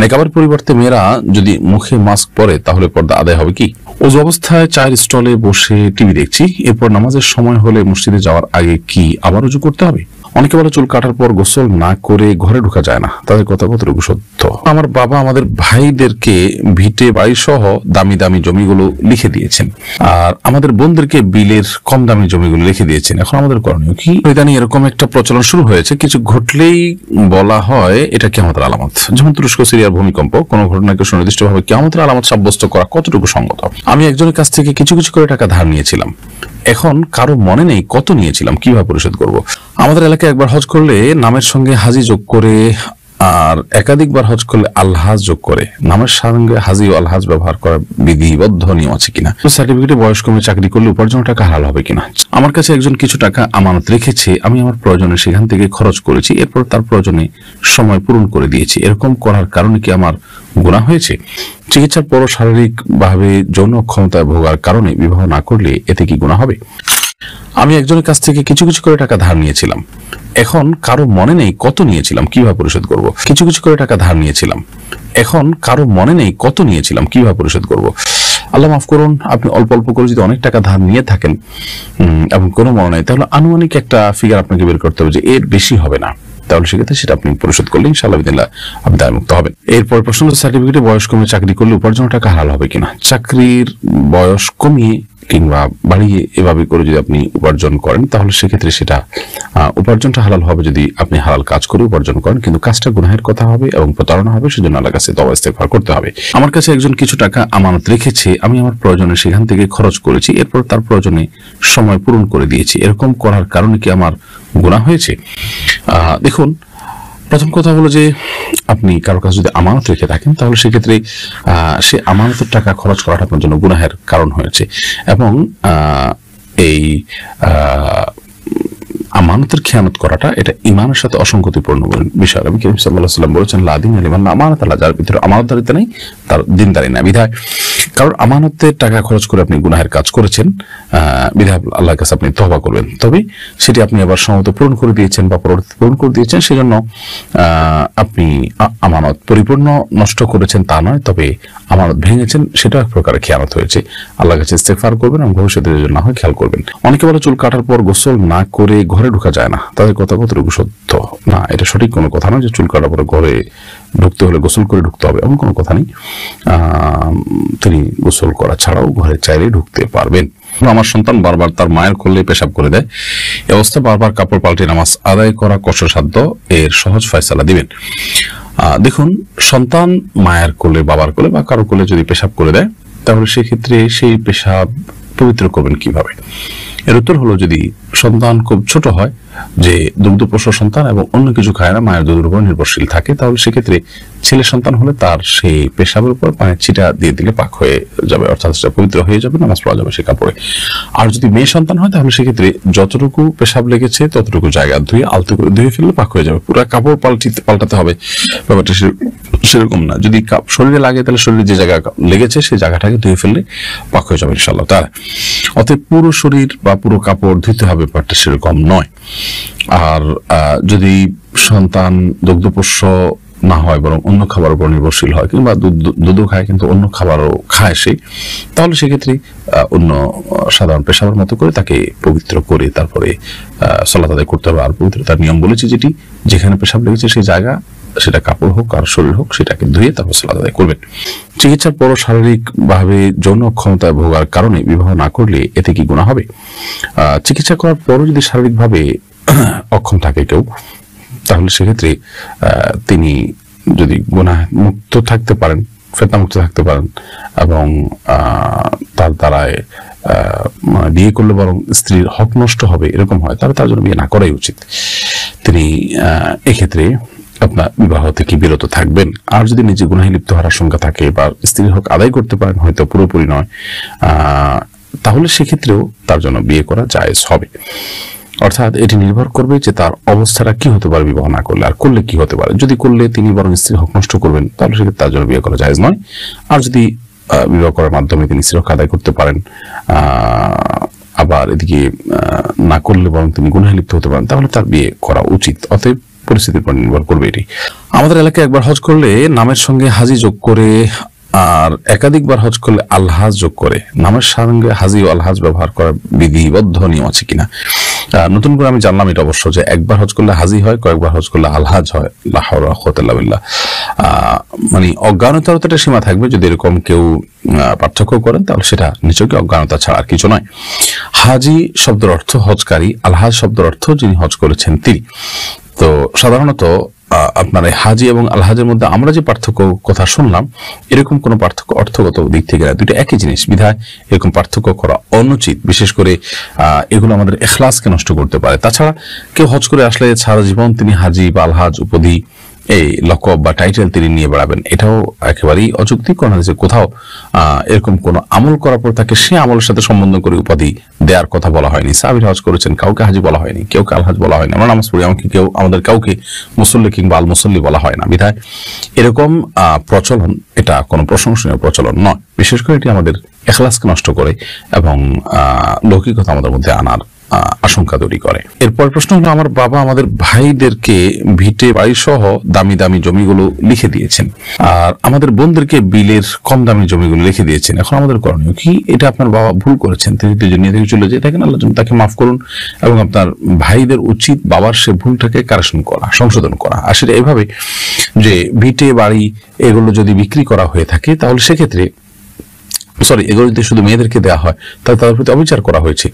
নেকাবের পরিবর্তে মেয়েরা যদি মুখে মাস্ক পরে তাহলে পর্দা আদায় হবে কি? ওযু অবস্থায় চায়ের স্টলে বসে টিভি দেখছি, এরপর নামাজের সময় হলে মসজিদে যাওয়ার আগে কি আবার ওযু করতে হবে? অনেকে বলে চুল কাটার পর গোসল না করে ঘরে ঢোকা যায় না, তাদের কথা কতটুকু সত্য? আমার বাবা আমাদের ভাইদেরকে ভিটে বাড়ি সহ দামি দামি জমিগুলো লিখে দিয়েছেন, আর আমাদের বোনদেরকে বিলের কম দামি জমিগুলো লিখে দিয়েছেন। এখন আমাদের করণীয় কি? ইদানিং এরকম একটা প্রচলন শুরু হয়েছে, কিছু ঘটলেই বলা হয় এটা কিয়ামতের আলামত। যেমন তুরস্ক সিরিয়ার ভূমিকম্প, কোন ঘটনাকে সুনির্দিষ্টভাবে কিয়ামতের আলামত সাব্যস্ত করা কতটুকু সঙ্গত? আমি একজনের কাছ থেকে কিছু কিছু করে টাকা ধার নিয়েছিলাম, এখন কারো মনে নেই কত নিয়েছিলাম, কিভাবে পরিশোধ করব? আমাদের এলাকায় একবার হজ করলে নামের সঙ্গে হাজি যোগ করে, আর একাধিকবার হজ করলে আলহাজ যোগ করে নামের সঙ্গে হাজি ও আলহাজ ব্যবহার করার বিধিবদ্ধ নিয়ম আছে কিনা? সার্টিফিকেটে বয়স কমে চাকরি করলে উপার্জনের টাকা হালাল হবে কিনা? আমার কাছে একজন কিছু টাকা আমানত রেখেছে, আমি আমার প্রয়োজনে সেখান থেকে খরচ করেছি, এরপর তার প্রয়োজনে সময় পূরণ করে দিয়েছি, এরকম করার কারণে কি আমার গুনাহ হয়েছে? চিকিৎসার পর শারীরিকভাবে যৌন অক্ষমতায় ভোগার কারণে বিবাহ না করলে এতে কি গুনাহ হবে? আমি একজনের কাছ থেকে কিছু কিছু করে টাকা ধার নিয়েছিলাম, এখন কারো মনে নেই কত নিয়েছিলাম, কিভাবে পরিশোধ করব? কিছু কিছু করে টাকা ধার নিয়েছিলাম, এখন কারো মনে নেই কত নিয়েছিলাম, কিভাবে পরিশোধ করব? আল্লাহ মাফ করুন, আপনি অল্প অল্প করে যদি অনেক টাকা ধার নিয়ে থাকেন এবং কোনো মনে নেই, তাহলে আনুমানিক একটা ফিগার আপনাকে বের করতে হবে যে এর বেশি হবে না, তাহলে সেক্ষেত্রে সেটা আপনি পরিশোধ করলে ইনশাআল্লাহ বিদিল্লাহ আপনি দায়মুক্ত হবেন। এরপর প্রশ্ন, সার্টিফিকেটে বয়স কমে চাকরি করলে উপার্জনের টাকা হালাল হবে কিনা? চাকরির বয়স কমিয়ে কিংবা বাড়িয়ে এভাবে করে যদি আপনি উপার্জন করেন তাহলে সেক্ষেত্রে সেটা উপার্জনটা হালাল হবে যদি আপনি হালাল কাজ করে উপার্জন করেন, কিন্তু কাজটা গুনাহের কথা হবে এবং প্রতারণা হবে, সেজন্য আল্লাহর কাছে তওবা ইস্তেগফার করতে হবে। আমার কাছে একজন কিছু টাকা আমানত রেখেছে, আমি আমার প্রয়োজনে সেখান থেকে খরচ করেছি, এরপর তার প্রয়োজনে সময় পূরণ করে দিয়েছি, এরকম করার কারণে কি আমার গুনাহ হয়েছে? দেখুন, প্রথম কথা হলো যে আপনি কারোর কাছে যদি আমানত রেখে থাকেন তাহলে সেক্ষেত্রে সে আমানতের টাকা খরচ করাটা আপনার জন্য গুনাহের কারণ হয়েছে, এবং এই আমানতের খেয়ানত করাটা এটা ইমানের সাথে অসঙ্গতিপূর্ণ বিষয়। নবী করিম সাল্লাল্লাহু আলাইহি ওয়াসাল্লাম বলেছেন, লা দীনা লিমান লা আমানাতা লাহু, যার ভিতরে আমানতদারিতা নেই তার দিনদারি না। বিধায় কারণ আমানতের টাকা খরচ করে আপনি গুনাহের কাজ করেছেন, বিধায় আল্লাহর কাছে আপনি তওবা করবেন, তবে সেটি আপনি আবার সময়মতো পূরণ করে দিয়েছেন বা পরবর্তীতে পূরণ করে দিয়েছেন, সেজন্য আপনি আমানত পরিপূর্ণ নষ্ট করেছেন তা নয়, তবে আমানত ভেঙেছেন সেটা এক প্রকারের খেয়ানত হয়েছে। আল্লাহর কাছে ইস্তেগফার করবেন এবং ভবিষ্যতে না হয় খেয়াল করবেন। অনেকে বলে চুল কাটার পর গোসল না করে ঘরে ঢোকা যায় না, তাদের কথা কতটুকু সত্য? না, এটা সঠিক কোনো কথা নয় যে চুল কাটার পরে ঘরে ঢুকতে হলে গোসল করে ঢুকতে হবে, এমন কোনো কথা নেই। তিনি গোসল করা ছাড়াও ঘরে চাইলে ঢুকতে পারবেন। আমার সন্তান বারবার তার মায়ের কোলে পেশাব করে দেয়, এ অবস্থা বারবার কাপড় পাল্টে নামাজ আদায় করা কষ্টসাধ্য, এর সহজ ফয়সালা দিবেন। দেখুন, সন্তান মায়ের কোলে, বাবার কোলে বা কারো কোলে যদি পেশাব করে দেয় তাহলে সেক্ষেত্রে সেই পেশাব পবিত্র করবেন কিভাবে? এর উত্তর হলো, যদি সন্তান খুব ছোট হয়, যে দুগ্ধপোষ্য সন্তান এবং অন্য কিছু খায় না, মায়ের দুধের উপর নির্ভরশীল থাকে, তাহলে সেক্ষেত্রে ছেলে সন্তান হলে তার সেই পেশাবের উপর পানির ছিটা দিয়ে দিলে পাক হয়ে যাবে, অর্থাৎ সেটা পবিত্র হয়ে যাবে, নামাজ পড়া যাবে সে কাপড়ে। আর যদি মেয়ে সন্তান হয় তাহলে সেক্ষেত্রে যতটুকু পেশাব লেগেছে ততটুকু জায়গা ধুয়ে আলতো করে ধুয়ে ফেললে পাক হয়ে যাবে, পুরো কাপড় পাল্টাতে হবে ব্যাপারটা সেরকম না। যদি শরীরে লাগে তাহলে শরীরে যে জায়গা লেগেছে সেই জায়গাটাকে ধুয়ে ফেললে পাক হয়ে যাবে ইনশাআল্লাহ তাআলা। অতএব পুরো শরীর বা পুরো কাপড় ধুতে হবে ব্যাপারটা সেরকম নয়। আর যদি সন্তান দুগ্ধপোষ্য না হয় বরং অন্য খাবারের উপর নির্ভরশীল হয়, কিংবা দুধও খায় কিন্তু অন্য খাবারও খায় সে, তাহলে সেক্ষেত্রে অন্য সাধারণ পেশাবের মতো করে তাকে পবিত্র করে তারপরে সালাত আদায় করতে হবে। আর পবিত্রতার নিয়ম বলেছি, যেটি যেখানে পেশাব লেগেছে সেই জায়গা, সেটা কাপড় হোক আর শরীর হোক, সেটাকে ধুয়ে তারপর সালাত আদায় করবেন। চিকিৎসার পর শারীরিকভাবে যৌন অক্ষমতায় ভোগার কারণে বিবাহ না করলে এতে কি গুনাহ হবে? চিকিৎসা করার পরও যদি শারীরিকভাবে অক্ষম থাকে কেউ, তাহলে সেক্ষেত্রে তিনি যদি গুনাহ মুক্ত থাকতে পারেন, ফিতনা মুক্ত থাকতে পারেন, এবং তার দ্বারায় বিয়ে করলে বরং স্ত্রীর হক নষ্ট হবে এরকম হয়, তাহলে তার জন্য বিয়ে না করাই উচিত। তিনি এক্ষেত্রে আপনার বিবাহ থেকে বিরত থাকবেন। আর যদি নিজে গুনাহে লিপ্ত হওয়ার আশঙ্কা থাকে বা স্ত্রীর হক আদায় করতে পারেন, হয়তো পুরোপুরি নয়, তাহলে সেক্ষেত্রেও তার জন্য বিয়ে করা জায়েজ হবে। অর্থাৎ এটি নির্ভর করবে যে তার অবস্থাটা কি হতে পারে বিবাহ না করলে, আর করলে কি হতে পারে। যদি করলে তিনি বরং স্ত্রীর হক নষ্ট করবেন, তাহলে সেক্ষেত্রে তার জন্য বিয়ে করা জায়েজ নয়। আর যদি বিবাহ করার মাধ্যমে তিনি স্ত্রীর হক আদায় করতে পারেন, আবার এদিকে না করলে বরং তিনি গুনাহে লিপ্ত হতে পারেন, তাহলে তার বিয়ে করা উচিত। অতএব পরিস্থিতির উপর নির্ভর করবে। এটি আমাদের এলাকায় একবার হজ করলে নামের সঙ্গে হাজি যোগ করে, আর একাধিকবার হজ করলে আলহাজ যোগ করে নামের সঙ্গে হাজি ও আলহাজ ব্যবহার করার বিধিবদ্ধ নিয়ম আছে কিনা। নতুন করে আমি জানলাম এটা অবশ্য, যে একবার হজ করলে হাজি হয়, কয়েকবার হজ করলে আলহাজ হয়। লা হাওলা ওয়া কুওয়াতা ইল্লা বিল্লাহ। মানে অজ্ঞানতার একটা সীমা থাকবে। যদি এরকম কেউ পার্থক্য করেন তাহলে সেটা নিছকই অজ্ঞানতা ছাড়া আর কিছু নয়। হাজি শব্দের অর্থ হজকারী, আলহাজ শব্দের অর্থ যিনি হজ করেছেন তিনি। তো সাধারণত আপনার হাজি এবং আলহাজের মধ্যে আমরা যে পার্থক্য কথা শুনলাম, এরকম কোন পার্থক্য অর্থগত দিক থেকে না, দুটো একই জিনিস। বিধায় এরকম পার্থক্য করা অনুচিত। বিশেষ করে এগুলো আমাদের ইখলাসকে নষ্ট করতে পারে। তাছাড়া কেউ হজ করে আসলে সারা জীবন তিনি হাজি বা আলহাজ উপাধি, এই লকব বা টাইটেল তিনি নিয়ে বেড়াবেন, এটাও একেবারেই অযৌক্তিক। কারণ যে কোথাও এরকম কোন আমল করার পর তাকে সে আমলের সাথে সম্বন্ধ করে উপাধি দেওয়ার কথা বলা হয়নি। সাহাবীরা হজ করেছেন, কাউকে হাজি বলা হয়নি, কেউকে আলহাজ বলা হয়নি। আমরা নামাজ পড়ি, আমাদের কাউকে মুসল্লি কিংবা আল মুসল্লি বলা হয় না। বিধায় এরকম প্রচলন এটা কোনো প্রশংসনীয় প্রচলন নয়। বিশেষ করে এটি আমাদের ইখলাসকে নষ্ট করে এবং লৌকিকতা আমাদের মধ্যে আনার আশঙ্কা তৈরি করে। এরপর প্রশ্ন হলো, আমার বাবা আমাদের ভাইদেরকে ভিটে বাড়ি সহ দামি দামি জমিগুলো লিখে দিয়েছেন, আর আমাদের বোনদেরকে বিলের কম দামি জমিগুলো লিখে দিয়েছেন। এখন আমাদের করণীয় কি? এটা আপনার বাবা ভুল করেছেন, তিনি দুজনে থেকে চলে যেয়ে থাকেন, আল্লাহ তাকে মাফ করুন। এবং আপনার ভাইদের উচিত বাবার সে ভুলটাকে কারেকশন করা, সংশোধন করা। আর সেটা এভাবে যে ভিটে বাড়ি এগুলো যদি বিক্রি করা হয়ে থাকে তাহলে সেক্ষেত্রে এগুলো যদি শুধু মেয়েদেরকে দেওয়া হয় তাহলে তাদের প্রতি অবিচার করা হয়েছে।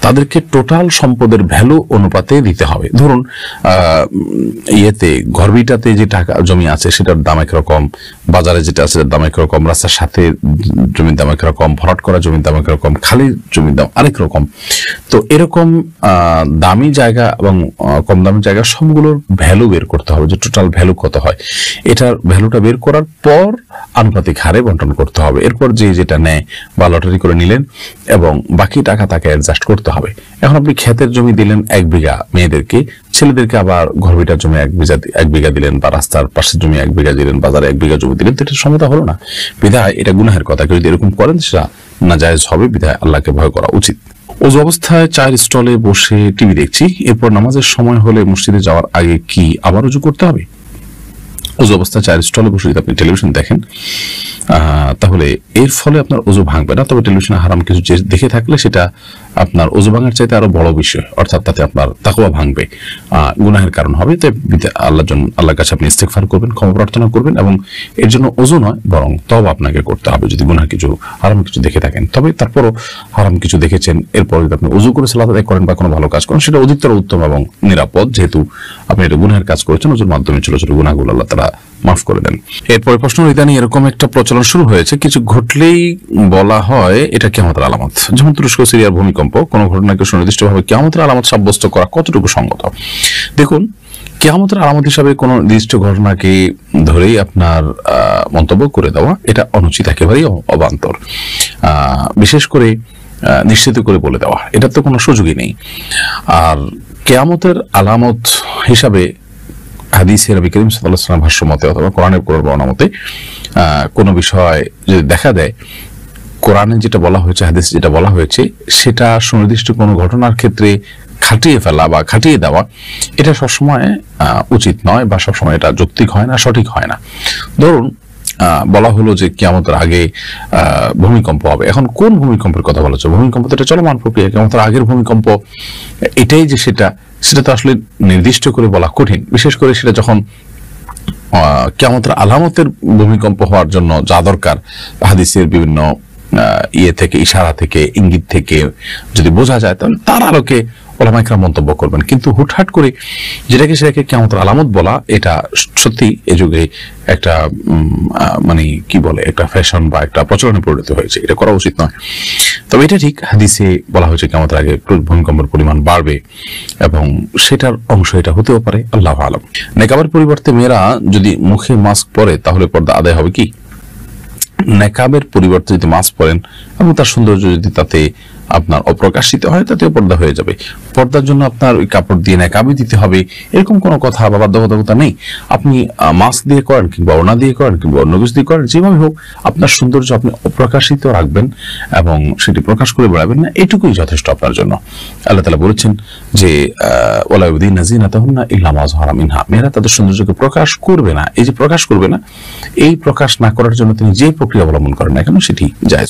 তাদেরকে টোটাল সম্পদের ভ্যালু অনুপাতে দিতে হবে। ধরুন ঘরবিটাতে যে টাকা জমি আছে সেটার দাম একরকম, বাজারে যেটা আছে দাম একরকম, রাস্তার সাথে জমির দাম একরকম, ভরাট করা জমির দাম একরকম, খালি জমির দাম আরেক রকম। তো এরকম দামি জায়গা এবং কম দামি জায়গা সবগুলোর ভ্যালু বের করতে হবে, যে টোটাল ভ্যালু কত হয়। এটার ভ্যালুটা বের করার পর আনুপাতিক হারে বন্টন করতে হবে। এরপর যে যেটা নেয় বা লটারি করে নিলেন এবং বাকি টাকা তাকে অ্যাডজাস্ট করতে হবে। এখন আপনি ক্ষেতের জমি দিলেন 1 বিঘা মেয়েদেরকে, ছেলেদেরকে আবার ঘরবিটার জমি 1 বিঘা দিলেন, বা রাস্তার পাশের জমি 1 বিঘা দিলেন, বাজারে 1 বিঘা জমি দিলেন, তো এটা সমতা হলো না। বিধায় এটা গুনাহের কথা। কেউ যদি এরকম করেন সেটা নাজায়েজ হবে। বিধায় আল্লাহকে ভয় করা উচিত। ওযু অবস্থায় চায়ের স্টলে বসে টিভি দেখছি, এরপর নামাজের সময় হলে মসজিদে যাওয়ার আগে কি আবার ওযু করতে হবে? ওযু অবস্থায় চায়ের স্টলে বসে যদি আপনি টেলিভিশন দেখেন তাহলে এর ফলে আপনার ওযু ভাঙবে না। তবে টেলিভিশনে হারাম কিছু দেখে থাকলে সেটা আপনার ওযু ভাঙার চাইতে আরো বড় বিষয়, অর্থাৎ তাতে আপনার তাকওয়া ভাঙবে, গুনাহের কারণ হবে। তাই আল্লাহর কাছে আপনি ইস্তেগফার করবেন, ক্ষমা প্রার্থনা করবেন, এবং এর জন্য ওযু নয় বরং তওবা আপনাকে করতে হবে যদি গুনাহ কিছু হারাম কিছু দেখে থাকেন। তবে তারপরও হারাম কিছু দেখেছেন, এরপর যদি আপনি ওযু করে সালাত আদায় করেন বা কোনো ভালো কাজ করেন, সেটা অধিকতর উত্তম এবং নিরাপদ, যেহেতু আপনি এটা গুনাহের কাজ করেছেন। ওযুর মাধ্যমে ছোট ছোট গুনাহগুলো আল্লাহ তাআলা মাফ করে দেন। এরপরে প্রশ্ন, ইদানিং এরকম একটা প্রচলন শুরু হয়েছে, কিছু ঘটলেই বলা হয় এটা কিয়ামতের আলামত। যেমন তুরস্ক সিরিয়ার ভূমিকম্প, কোনো ঘটনাকে সুনির্দিষ্টভাবে কিয়ামতের আলামত সাব্যস্ত করা কতটুকু সঙ্গত? দেখুন, কিয়ামতের আলামত হিসাবে কোনো নির্দিষ্ট ঘটনাকে ধরেই আপনার মন্তব্য করে দেওয়া এটা অনুচিত, একেবারেই অবান্তর। বিশেষ করে নিশ্চিত করে বলে দেওয়া, এটার তো কোনো সুযোগই নেই। আর কিয়ামতের আলামত হিসাবে হাদিসে নবী করিম সাল্লাল্লাহু আলাইহি ওয়াসাল্লাম ভাষ্য মতে অথবা কোরআনের বর্ণনা মতে কোনো বিষয় যদি দেখা দেয়, কোরআনে যেটা বলা হয়েছে, হাদিস যেটা বলা হয়েছে, সেটা সুনির্দিষ্ট কোনো ঘটনার ক্ষেত্রে খাটিয়ে ফেলা বা খাটিয়ে দেওয়া, এটা সবসময় উচিত নয় বা সবসময় এটা যৌক্তিক হয় না, সঠিক হয় না। ধরুন বলা হলো যে কিয়ামতের আগে ভূমিকম্প হবে। এখন কোন ভূমিকম্পের কথা বলা হচ্ছে? ভূমিকম্প তো এটা চলমান প্রক্রিয়া। কিয়ামতের আগের ভূমিকম্প এটাই যে সেটা তো আসলে নির্দিষ্ট করে বলা কঠিন। বিশেষ করে সেটা যখন কিয়ামতের আলামতের ভূমিকম্প হওয়ার জন্য যা দরকার, হাদিসের বিভিন্ন থেকে, ইশারা থেকে, ইঙ্গিত থেকে যদি বোঝা যায়, তাহলে তার আলোকে ওলামায়ে কেরাম মন্তব্য করবেন। কিন্তু হুটহাট করে যেটাকে সেটাকে কিয়ামতের আলামত বলা, এটা সত্যি এ যুগে একটা মানে কি বলে, একটা ফ্যাশন বা একটা প্রচলনে পরিণত হয়েছে। এটা করা উচিত নয়। তবে এটা ঠিক, হাদিসে বলা হয়েছে কিয়ামতের আগে ভূমিকম্পের পরিমাণ বাড়বে এবং সেটার অংশ এটা হতেও পারে, আল্লাহু আলাম। নেকাবের পরিবর্তে মেয়েরা যদি মুখে মাস্ক পরে তাহলে পর্দা আদায় হবে কি? নেকাবের পরিবর্তে যদি মাস্ক পরেন এবং তার সৌন্দর্য যদি তাতে আপনার অপ্রকাশিত হয় তাতেও পর্দা হয়ে যাবে। পর্দার জন্য আপনার ওই কাপড় দিয়ে নাকাবি দিতে হবে এরকম কোনো কথা বা বাধ্যবাধকতা নেই। আপনি মাস্ক দিয়ে করেন কিংবা ওড়না দিয়ে করেন কিংবা অন্য কিছু দিয়ে করেন, যেভাবে হোক আপনার সৌন্দর্য আপনি অপ্রকাশিত রাখবেন এবং সেটি প্রকাশ করে বেড়াবেন না, এটুকুই যথেষ্ট আপনার জন্য। আল্লাহ তাআলা বলেছেন যে ওয়ালা ইউযিনা যিনাতাহুন্না ইল্লা মা যাহারা মিনহা, মেয়েরা তাদের সৌন্দর্যকে প্রকাশ করবে না। এই যে প্রকাশ করবে না, এই প্রকাশ না করার জন্য তিনি যে প্রক্রিয়া অবলম্বন করেন না কেন সেটি জায়েজ।